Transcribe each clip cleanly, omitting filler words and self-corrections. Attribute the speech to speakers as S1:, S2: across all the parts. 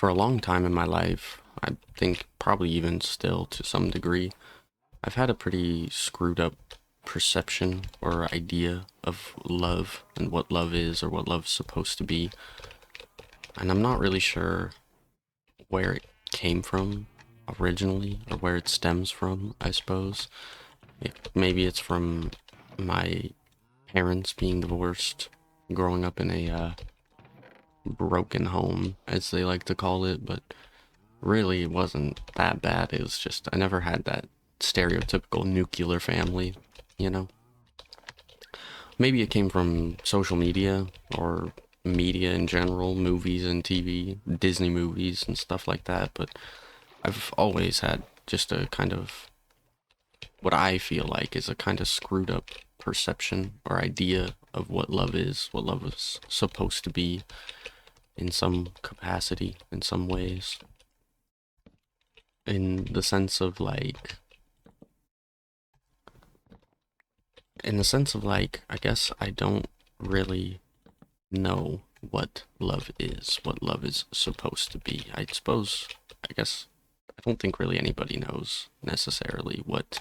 S1: For a long time in my life, I think probably even still to some degree, I've had a pretty screwed up perception or idea of love and what love is or what love's supposed to be. And I'm not really sure where it came from originally or where it stems from, I suppose. Maybe it's from my parents being divorced, growing up in a broken home, as they like to call it, but really it wasn't that bad. It was just I never had that stereotypical nuclear family, you know. Maybe it came from social media or media in general, movies and TV, Disney movies and stuff like that, but I've always had just a kind of what I feel like is a kind of screwed up perception or idea of what love is, what love is supposed to be in some capacity, in some ways. In the sense of like I guess I don't really know what love is, what love is supposed to be. I suppose, I guess, I don't think really anybody knows necessarily what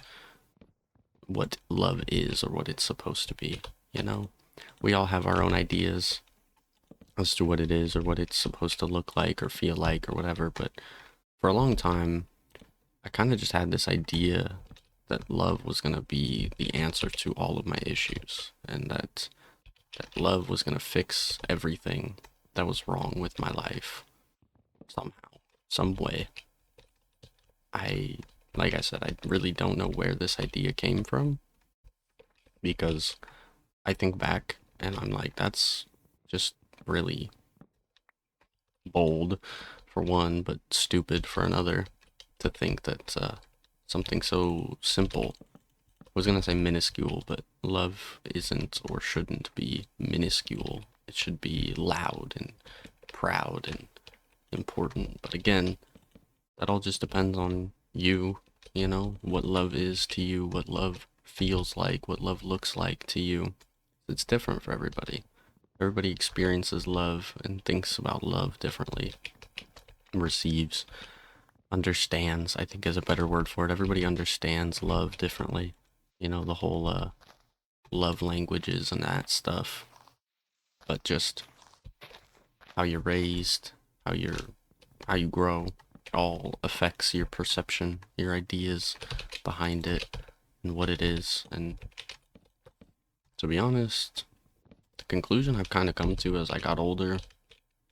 S1: love is or what it's supposed to be, you know? We all have our own ideas as to what it is or what it's supposed to look like or feel like or whatever, but for a long time, I kind of just had this idea that love was going to be the answer to all of my issues and that love was going to fix everything that was wrong with my life somehow, some way. I, like I said, I really don't know where this idea came from because I think back and I'm like, that's just really bold for one, but stupid for another to think that something so simple. I was gonna say minuscule, but love isn't or shouldn't be minuscule. It should be loud and proud and important. But again, that all just depends on you, you know, what love is to you, what love feels like, what love looks like to you. It's different for everybody. Everybody experiences love and thinks about love differently, receives, understands, I think is a better word for it. Everybody understands love differently. You know, the whole love languages and that stuff. But just how you're raised, how you're how you grow, all affects your perception, your ideas behind it, and what it is. And to be honest, the conclusion I've kind of come to as I got older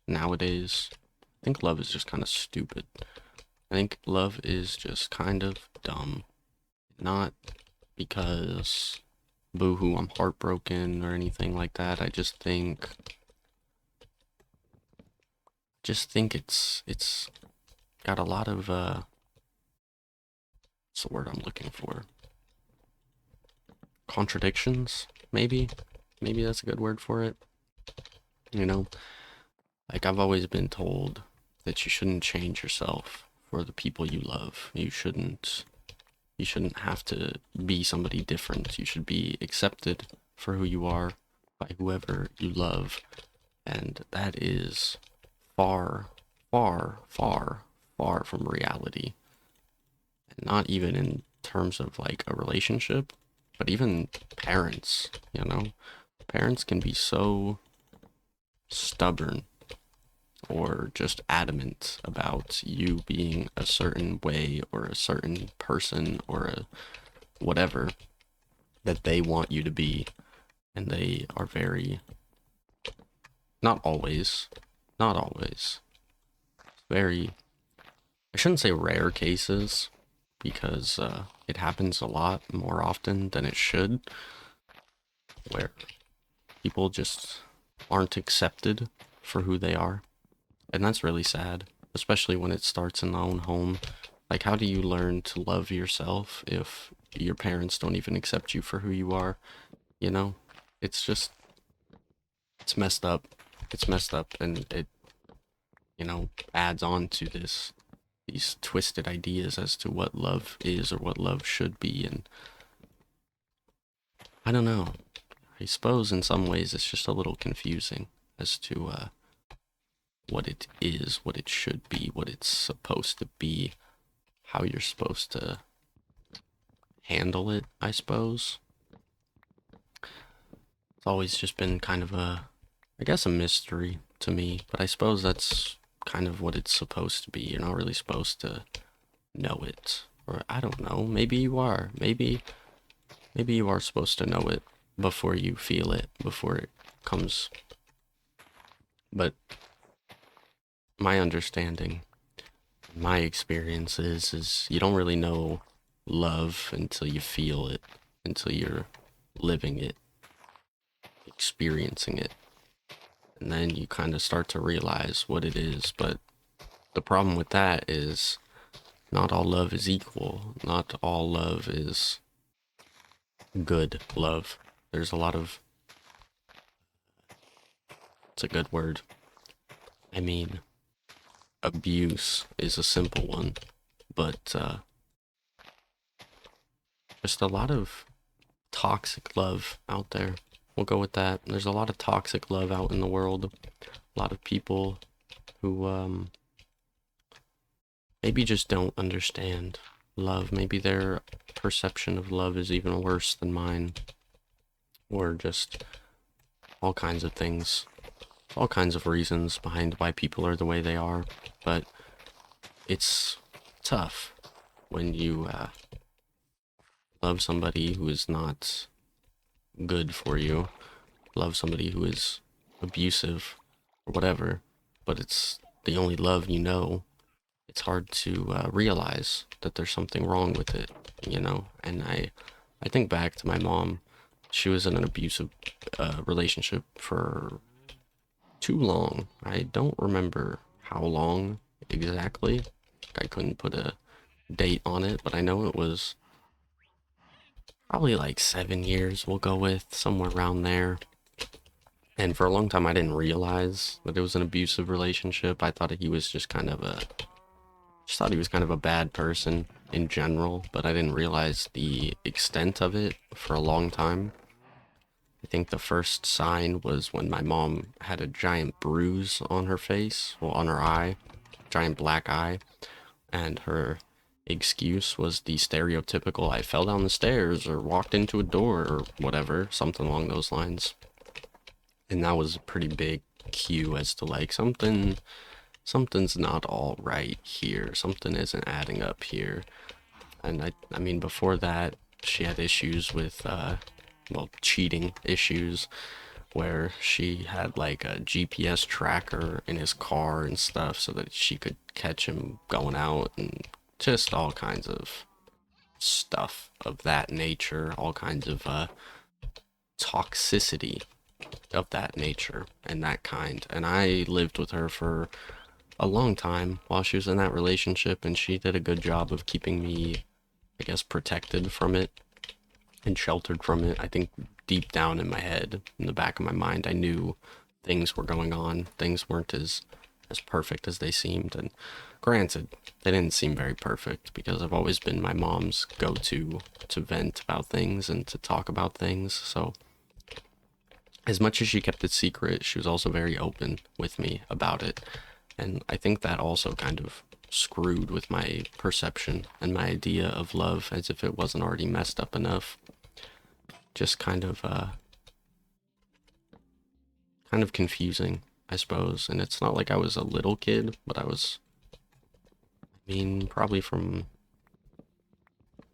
S1: nowadays, I think love is just kind of stupid. I think love is just kind of dumb. Not because boohoo, I'm heartbroken or anything like that. I just think it's got a lot of what's the word I'm looking for? Contradictions, maybe? Maybe that's a good word for it. You know, like I've always been told that you shouldn't change yourself for the people you love. You shouldn't have to be somebody different. You should be accepted for who you are by whoever you love. And that is far, far, far, far from reality. And not even in terms of like a relationship, but even parents, you know? Parents can be so stubborn or just adamant about you being a certain way or a certain person or a whatever that they want you to be. And they are very, not always, not always, very, I shouldn't say rare cases because it happens a lot more often than it should, where people just aren't accepted for who they are. And that's really sad, especially when it starts in the own home. Like, how do you learn to love yourself if your parents don't even accept you for who you are? You know, it's just, it's messed up. It's messed up, and it, adds on to these twisted ideas as to what love is or what love should be. And I don't know. I suppose in some ways it's just a little confusing as to what it is, what it should be, what it's supposed to be, how you're supposed to handle it, I suppose. It's always just been kind of I guess, a mystery to me, but I suppose that's kind of what it's supposed to be. You're not really supposed to know it. Or I don't know, maybe you are. Maybe you are supposed to know it before you feel it, before it comes. But my understanding, my experience is you don't really know love until you feel it, until you're living it, experiencing it. And then you kind of start to realize what it is. But the problem with that is not all love is equal. Not all love is good love. There's a lot of, it's a good word. I mean, abuse is a simple one, but just a lot of toxic love out there. We'll go with that. There's a lot of toxic love out in the world. A lot of people who maybe just don't understand love. Maybe their perception of love is even worse than mine, or just all kinds of things, all kinds of reasons behind why people are the way they are. But it's tough when you love somebody who is not good for you, love somebody who is abusive or whatever, but it's the only love you know. It's hard to realize that there's something wrong with it, you know? And I think back to my mom. She was in an abusive relationship for too long. I don't remember how long exactly. I couldn't put a date on it, but I know it was probably like 7 years, we'll go with, somewhere around there. And for a long time, I didn't realize that it was an abusive relationship. I thought he was just kind of just thought he was kind of a bad person in general, but I didn't realize the extent of it for a long time. I think the first sign was when my mom had a giant bruise on her face, well, on her eye, giant black eye, and her excuse was the stereotypical I fell down the stairs or walked into a door or whatever, something along those lines. And that was a pretty big cue as to like something's not all right here. Something isn't adding up here. And I mean before that she had issues with well, cheating issues where she had like a GPS tracker in his car and stuff so that she could catch him going out, and just all kinds of stuff of that nature, all kinds of toxicity of that nature and that kind. And I lived with her for a long time while she was in that relationship, and she did a good job of keeping me, I guess, protected from it and sheltered from it. I think deep down in my head, in the back of my mind, I knew things were going on. Things weren't as perfect as they seemed. And granted, they didn't seem very perfect because I've always been my mom's go-to to vent about things and to talk about things. So as much as she kept it secret, she was also very open with me about it. And I think that also kind of screwed with my perception and my idea of love, as if it wasn't already messed up enough. Just kind of confusing, I suppose. And it's not like I was a little kid, but I was, I mean, probably from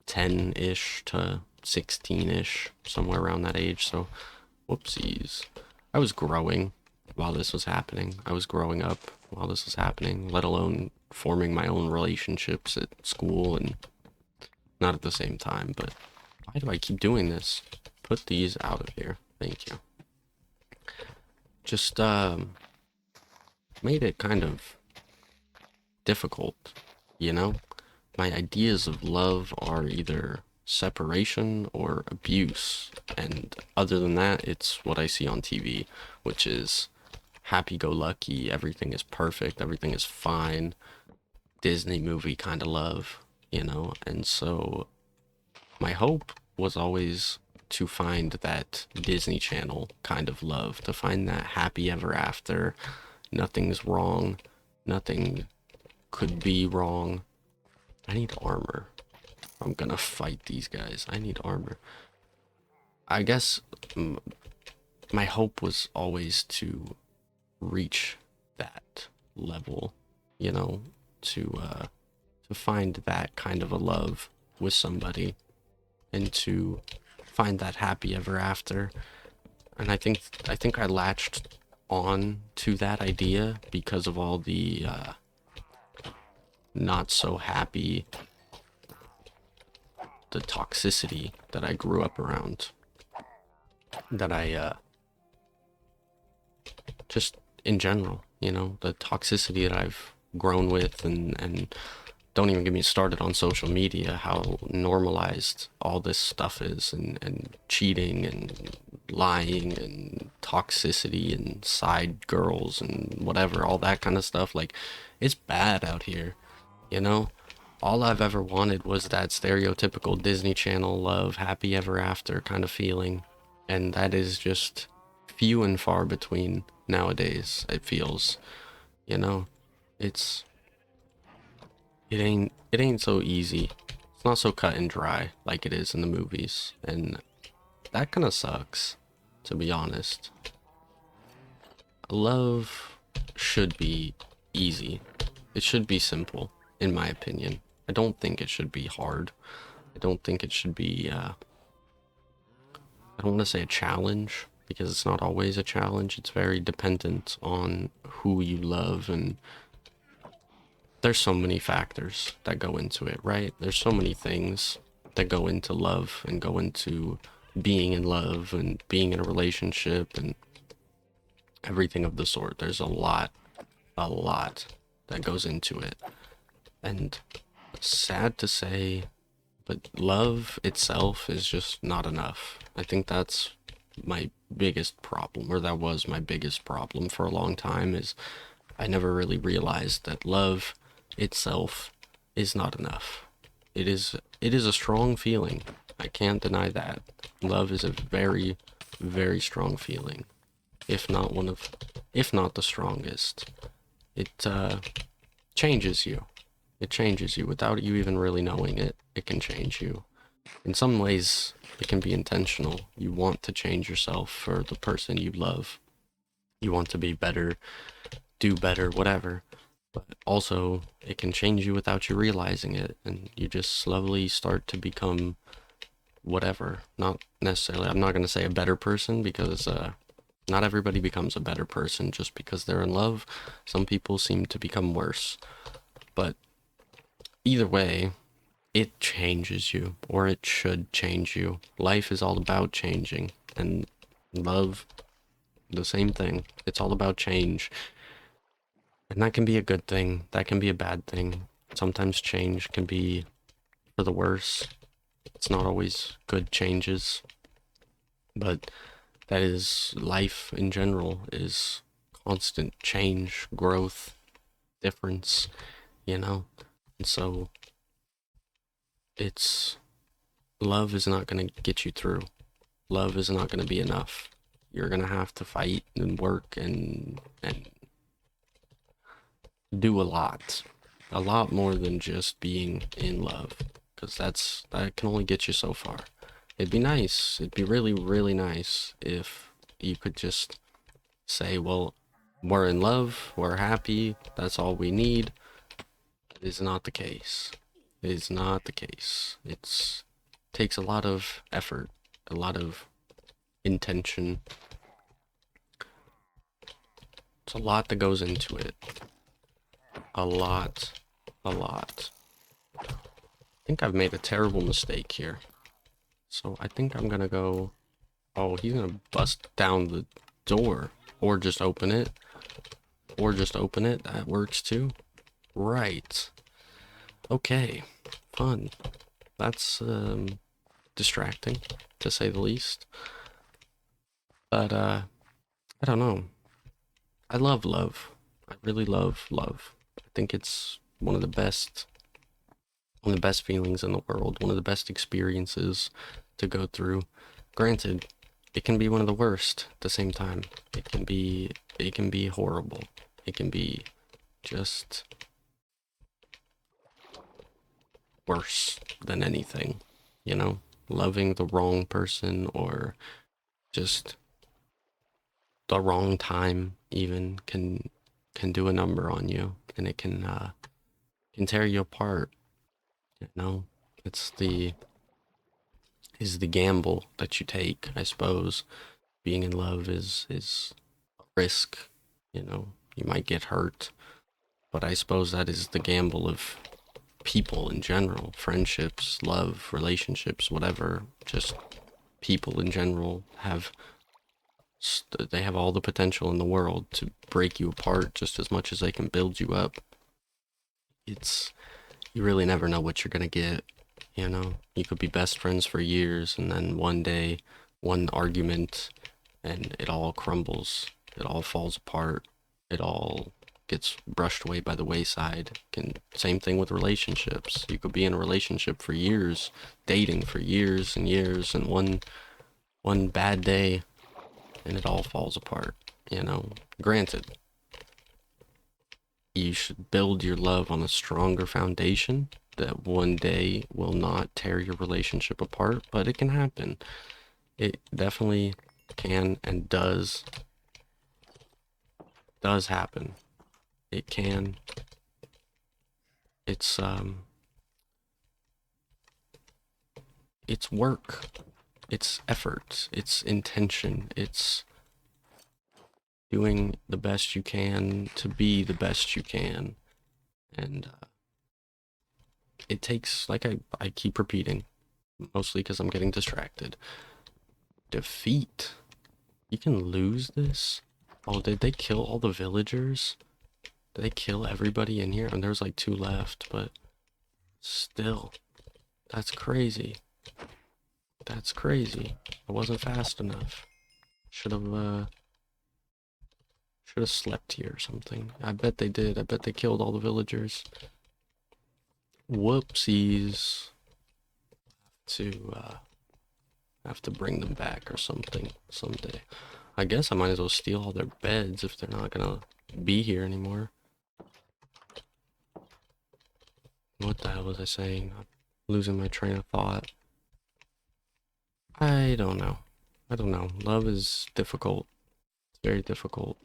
S1: 10-ish to 16-ish, somewhere around that age. So, whoopsies. I was growing while this was happening. I was growing up while this was happening, let alone forming my own relationships at school, and not at the same time. But why do I keep doing this? Put these out of here. Thank you. Just made it kind of difficult, you know? My ideas of love are either separation or abuse, and other than that, it's what I see on TV, which is happy-go-lucky, everything is perfect, everything is fine, Disney movie kind of love, you know? And so my hope was always to find that Disney Channel kind of love, to find that happy ever after, nothing's wrong, nothing could be wrong. I need armor. I'm gonna fight these guys. I need armor. I guess my hope was always to reach that level, you know, to find that kind of a love with somebody and to find that happy ever after. And I think I latched on to that idea because of all the not so happy, the toxicity that I grew up around, that I just in general, you know, the toxicity that I've grown with, and don't even get me started on social media, how normalized all this stuff is, and cheating and lying and toxicity and side girls and whatever, all that kind of stuff. Like, it's bad out here, you know? All I've ever wanted was that stereotypical Disney Channel love, happy ever after kind of feeling. And that is just few and far between nowadays, it feels. You know? It's it ain't so easy. It's not so cut and dry like it is in the movies. And that kinda sucks, to be honest. Love should be easy. It should be simple, in my opinion. I don't think it should be hard. I don't think it should be, I don't want to say a challenge, because it's not always a challenge. It's very dependent on who you love, and there's so many factors that go into it, right? There's so many things that go into love and go into being in love and being in a relationship and everything of the sort. There's a lot that goes into it. And sad to say, but love itself is just not enough. I think that's my biggest problem, or that was my biggest problem for a long time, is I never really realized that love itself is not enough. It is a strong feeling. I can't deny that. Love is a very, very strong feeling. If not one of, if not the strongest. It changes you. It changes you without you even really knowing it. It can change you. In some ways, it can be intentional. You want to change yourself for the person you love. You want to be better, do better, whatever. But also, it can change you without you realizing it, and you just slowly start to become whatever. Not necessarily, I'm not going to say a better person, because not everybody becomes a better person just because they're in love. Some people seem to become worse. But either way, it changes you, or it should change you. Life is all about changing, and love, the same thing. It's all about change. And that can be a good thing, that can be a bad thing. Sometimes change can be for the worse. It's not always good changes, but that is life in general, is constant change, growth, difference, you know? And so it's, love is not going to get you through. Love is not going to be enough. You're going to have to fight and work and do a lot more than just being in love, because that can only get you so far. It'd be nice, it'd be really, really nice if you could just say, well, we're in love, we're happy, that's all we need. It is not the case. It is not the case. It takes a lot of effort, a lot of intention. It's a lot that goes into it. A lot. A lot. I think I've made a terrible mistake here. So I think I'm gonna go... Oh, he's gonna bust down the door. Or just open it. Or just open it. That works too. Right. Okay. Fun. That's distracting, to say the least. But I don't know. I love love. I really love love. I think it's one of the best feelings in the world, one of the best experiences to go through. Granted, it can be one of the worst at the same time. It can be horrible. It can be just worse than anything, you know? Loving the wrong person or just the wrong time even can do a number on you, and it can tear you apart, you know? It's the is the gamble that you take, I suppose. Being in love is a risk, you know. You might get hurt, but I suppose that is the gamble of people in general, friendships, love, relationships, whatever. Just people in general they have all the potential in the world to break you apart just as much as they can build you up. It's You really never know what you're gonna get, you know? You could be best friends for years and then one day, one argument, and it all crumbles. It all falls apart. It all gets brushed away by the wayside. Same thing with relationships. You could be in a relationship for years, dating for years and years, and one bad day and it all falls apart, you know? Granted, you should build your love on a stronger foundation that one day will not tear your relationship apart, but it can happen. It definitely can and does happen. It can. It's it's work. It's effort. It's intention. It's doing the best you can to be the best you can. And it takes, like I keep repeating, mostly because I'm getting distracted. Defeat. You can lose this. Oh, did they kill all the villagers? Did they kill everybody in here? And there's like 2 left, but still, that's crazy. That's crazy. I wasn't fast enough. Should have slept here or something. I bet they did. I bet they killed all the villagers. Whoopsies. Have to bring them back or something someday. I guess I might as well steal all their beds if they're not gonna be here anymore. What the hell was I saying? I'm losing my train of thought. I don't know. I don't know. Love is difficult. It's very difficult.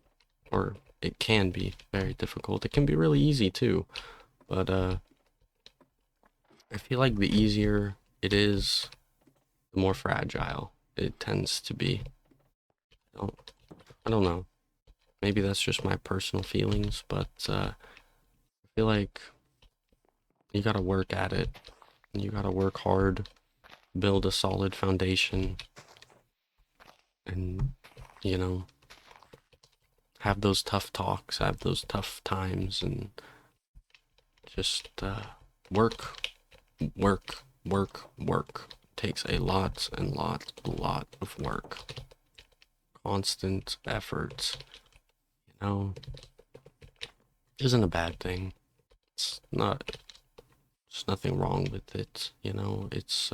S1: Or it can be very difficult. It can be really easy too. But I feel like the easier it is, the more fragile it tends to be. I don't know. Maybe that's just my personal feelings, but I feel like you gotta work at it. And you gotta work hard, build a solid foundation, and, you know, have those tough talks, have those tough times, and just work, work. Takes a lot of work. Constant effort, you know, isn't a bad thing. It's not, there's nothing wrong with it, you know. It's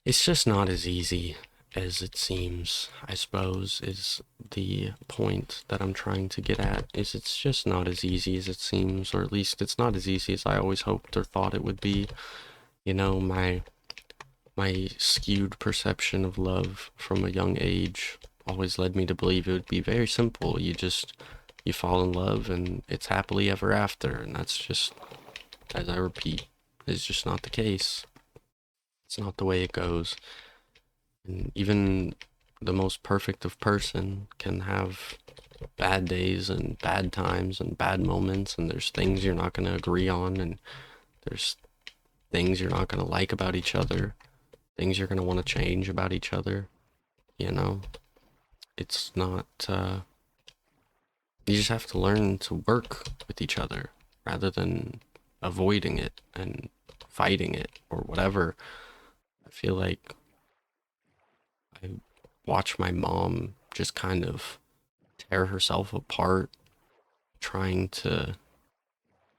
S1: just not as easy as it seems, I suppose, is the point that I'm trying to get at. Is it's just not as easy as it seems, or at least it's not as easy as I always hoped or thought it would be. You know, my skewed perception of love from a young age always led me to believe it would be very simple. You fall in love and it's happily ever after, and that's just, as I repeat, is just not the case. It's not the way it goes. And even the most perfect of person can have bad days and bad times and bad moments, and there's things you're not going to agree on, and there's things you're not going to like about each other, things you're going to want to change about each other, you know? It's not, you just have to learn to work with each other rather than avoiding it and fighting it or whatever. I feel like I watch my mom just kind of tear herself apart trying to,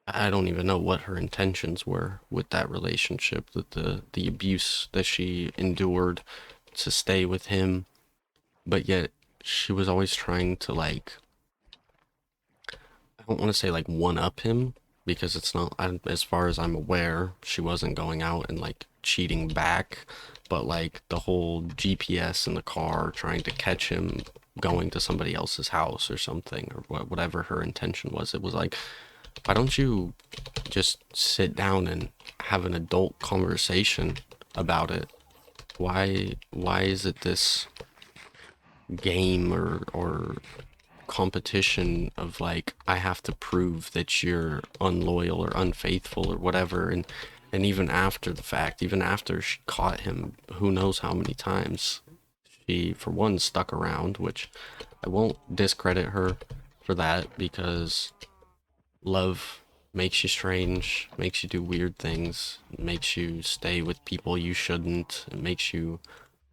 S1: I don't even know what her intentions were with that relationship, with the abuse that she endured to stay with him, but yet she was always trying to like don't want to say like one up him because it's not, as far as I'm aware, she wasn't going out and like cheating back, but like the whole GPS in the car trying to catch him going to somebody else's house or something, or whatever her intention was. It was like, why don't you just sit down and have an adult conversation about it? Why is it this game or competition of like, I have to prove that you're unloyal or unfaithful or whatever, and even after the fact, even after she caught him who knows how many times, she for one stuck around, which I won't discredit her for that, because love makes you strange, makes you do weird things, makes you stay with people you shouldn't, it makes you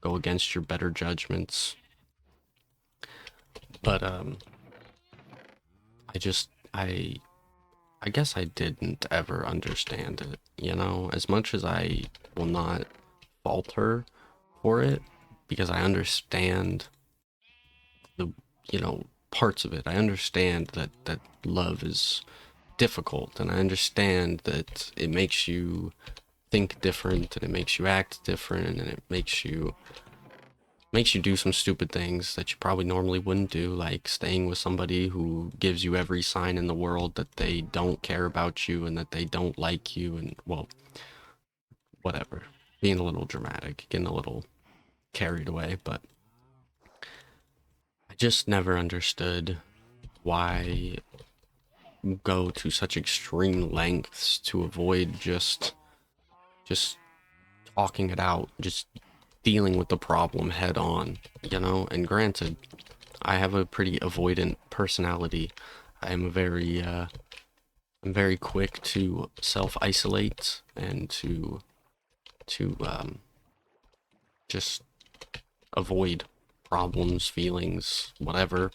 S1: go against your better judgments. But I just I guess I didn't ever understand it, you know, as much as I will not fault her for it, because I understand the, you know, parts of it. I understand that love is difficult, and I understand that it makes you think different, and it makes you act different, and it makes you do some stupid things that you probably normally wouldn't do, like staying with somebody who gives you every sign in the world that they don't care about you and that they don't like you, and well, whatever. Being a little dramatic, getting a little carried away, but I just never understood why go to such extreme lengths to avoid just talking it out, just dealing with the problem head on, you know? And granted, I have a pretty avoidant personality. I am a very I'm very quick to self-isolate and to just avoid problems, feelings, whatever.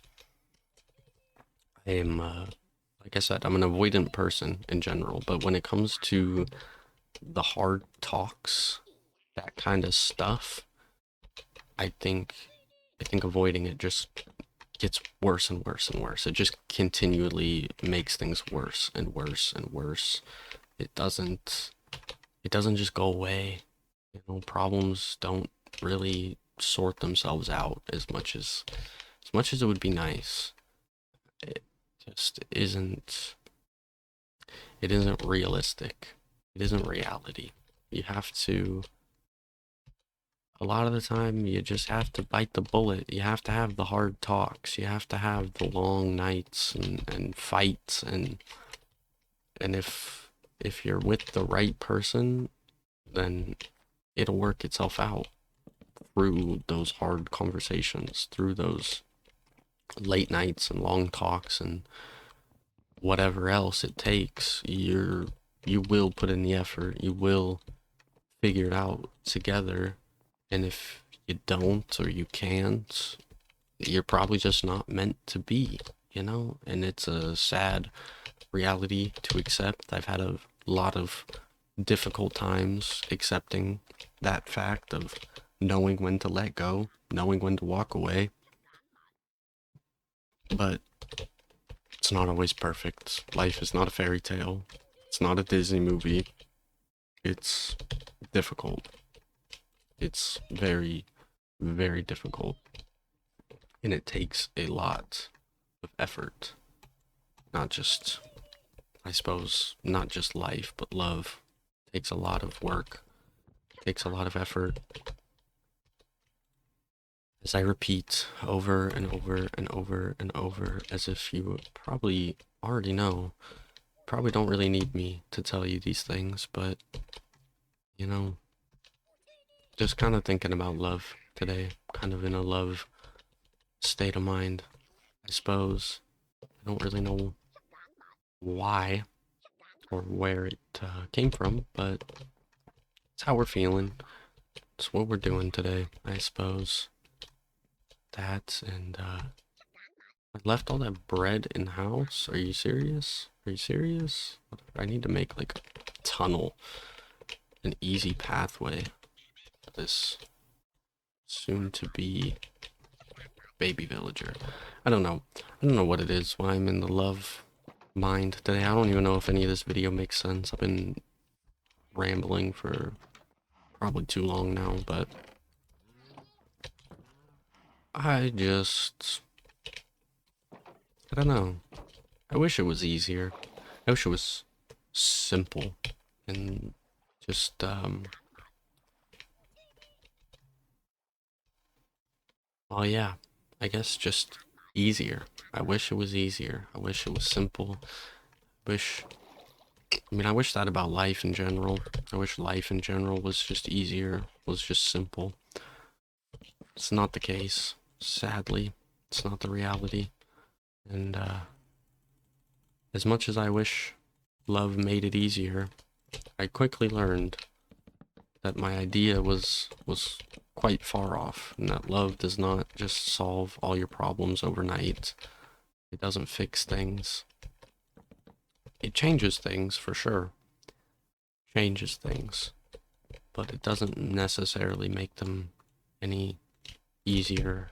S1: I am like I said, I'm an avoidant person in general, but when it comes to the hard talks, that kind of stuff, I think I think avoiding it just gets worse and worse and worse. It just continually makes things worse and worse and worse. It doesn't it doesn't just go away. You know, problems don't really sort themselves out as much as it would be nice. It just isn't realistic. It isn't reality. You have to A lot of the time you just have to bite the bullet. You have to have the hard talks. You have to have the long nights and fights, and if you're with the right person, then it'll work itself out through those hard conversations, through those late nights and long talks and whatever else it takes. You will put in the effort. You will figure it out together. And if you don't or you can't, you're probably just not meant to be, you know? And it's a sad reality to accept. I've had a lot of difficult times accepting that fact of knowing when to let go, knowing when to walk away. But it's not always perfect. Life is not a fairy tale. It's not a Disney movie. It's difficult. It's very, very difficult. And it takes a lot of effort. Not just, I suppose, not just life, but love. It takes a lot of work. It takes a lot of effort. As I repeat over and over and over and over, as if you probably already know, probably don't really need me to tell you these things, but, you know, just kind of thinking about love today, kind of in a love state of mind, I suppose. I don't really know why or where it came from, but it's how we're feeling. It's what we're doing today, I suppose. That and I left all that bread in the house. Are you serious? Are you serious? I need to make like a tunnel, an easy pathway for this soon to be baby villager. I don't know. I don't know what it is when I'm in the love mind today. I don't even know if any of this video makes sense. I've been rambling for probably too long now, but I don't know. I wish it was easier. I wish it was simple and just, well, yeah, I guess just easier. I wish it was easier. I wish it was simple. Wish, I wish that about life in general. I wish life in general was just easier, was just simple. It's not the case. Sadly, it's not the reality. And, as much as I wish love made it easier, I quickly learned that my idea was quite far off, and that love does not just solve all your problems overnight. It doesn't fix things. It changes things for sure. Changes things. But it doesn't necessarily make them any easier.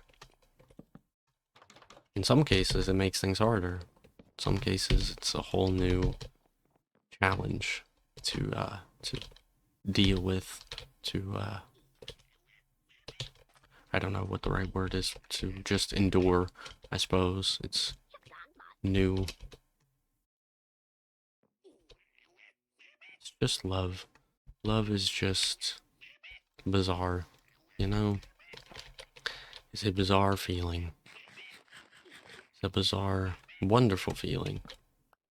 S1: In some cases, it makes things harder. In some cases, it's a whole new challenge to deal with, I don't know what the right word is, to just endure, I suppose. It's new. It's just love. Love is just bizarre, you know? It's a bizarre feeling. It's a bizarre, wonderful feeling,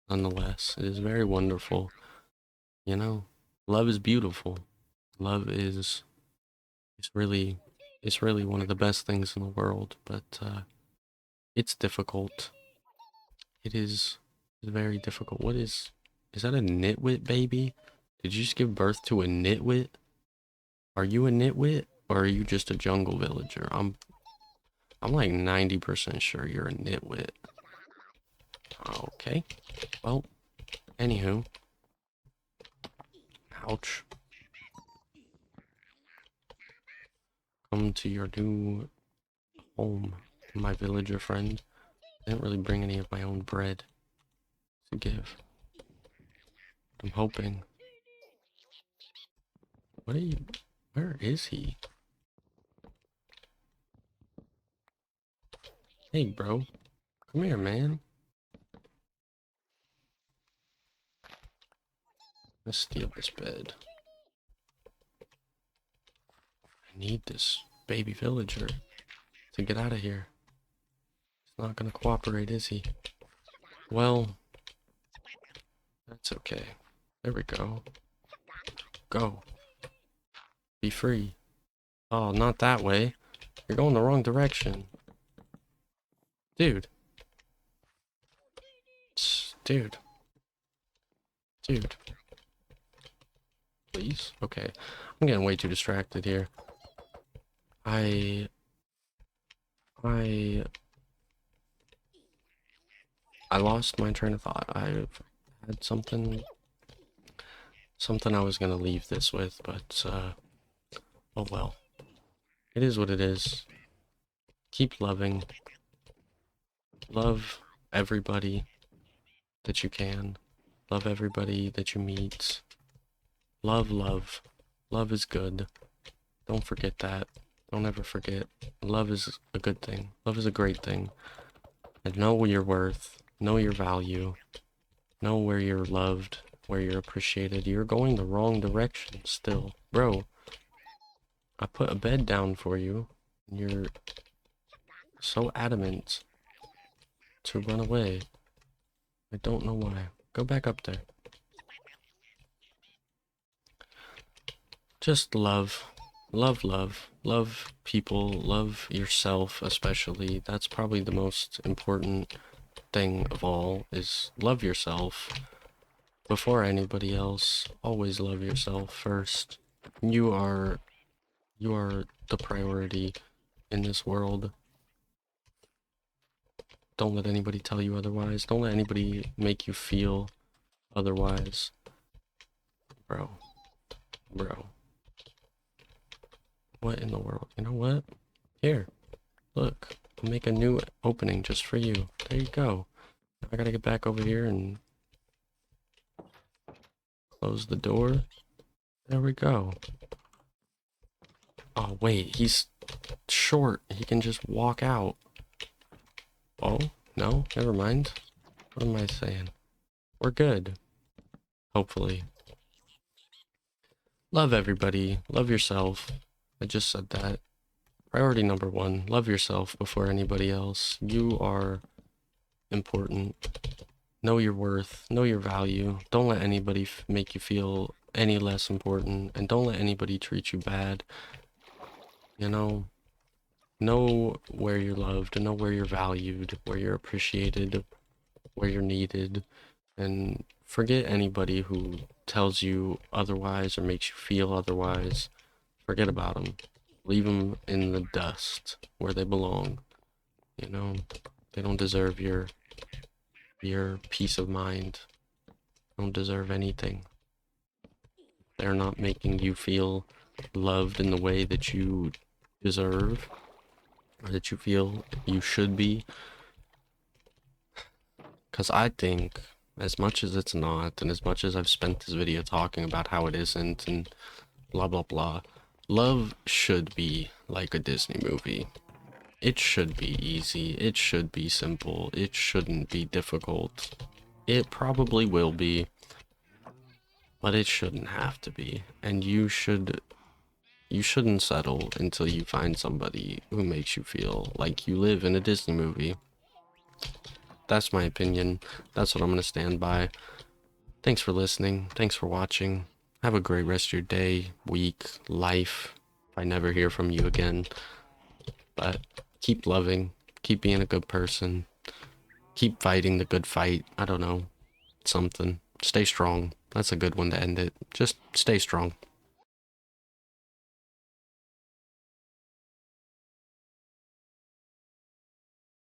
S1: nonetheless. It is very wonderful, you know? Love is beautiful. Love is, it's really one of the best things in the world, but, it's difficult. It is very difficult. Is that a nitwit baby? Did you just give birth to a nitwit? Are you a nitwit or are you just a jungle villager? I'm like 90% sure you're a nitwit. Okay. Well, anywho. Ouch. Come to your new home, my villager friend. I didn't really bring any of my own bread to give. I'm hoping. What are you? Where is he? Hey, bro. Come here, man. Let's steal this bed. I need this baby villager to get out of here. He's not gonna cooperate, is he? Well, that's okay. There we go. Go. Be free. Oh, not that way. You're going the wrong direction. Dude. Dude. Dude. Please? Okay. I'm getting way too distracted here. I lost my train of thought. I had something I was gonna leave this with, but oh well. It is what it is. Keep loving. Love everybody that you can. Love everybody that you meet. Love, love. Love is good. Don't forget that. Don't ever forget. Love is a good thing. Love is a great thing. And know your worth. Know your value. Know where you're loved. Where you're appreciated. You're going the wrong direction still. Bro, I put a bed down for you. And you're so adamant to run away. I don't know why. Go back up there. Just love. Love, love. Love people. Love yourself, especially. That's probably the most important thing of all, is love yourself. Before anybody else, always love yourself first. You are the priority in this world. Don't let anybody tell you otherwise. Don't let anybody make you feel otherwise. Bro. What in the world? You know what? Here. Look. I'll make a new opening just for you. There you go. I gotta get back over here and Close the door. There we go. Oh, wait, he's short. He can just walk out. Oh, no, never mind. What am I saying? We're good. Hopefully. Love everybody. Love yourself. I just said that. Priority number one, love yourself before anybody else. You are important. Know your worth. Know your value. Don't let anybody make you feel any less important. And don't let anybody treat you bad. You know where you're loved. Know where you're valued. Where you're appreciated. Where you're needed. And forget anybody who tells you otherwise or makes you feel otherwise. Forget about them. Leave them in the dust where they belong. You know, they don't deserve your peace of mind. They don't deserve anything. They're not making you feel loved in the way that you deserve or that you feel you should be. Because I think, as much as it's not, and as much as I've spent this video talking about how it isn't, and blah blah blah, love should be like a Disney movie. It should be easy. It should be simple. It shouldn't be difficult. It probably will be, but it shouldn't have to be. And you shouldn't settle until you find somebody who makes you feel like you live in a Disney movie. That's my opinion. That's what I'm gonna stand by. Thanks for listening. Thanks for watching. Have a great rest of your day, week, life. If I never hear from you again. But keep loving. Keep being a good person. Keep fighting the good fight. I don't know. Something. Stay strong. That's a good one to end it. Just stay strong.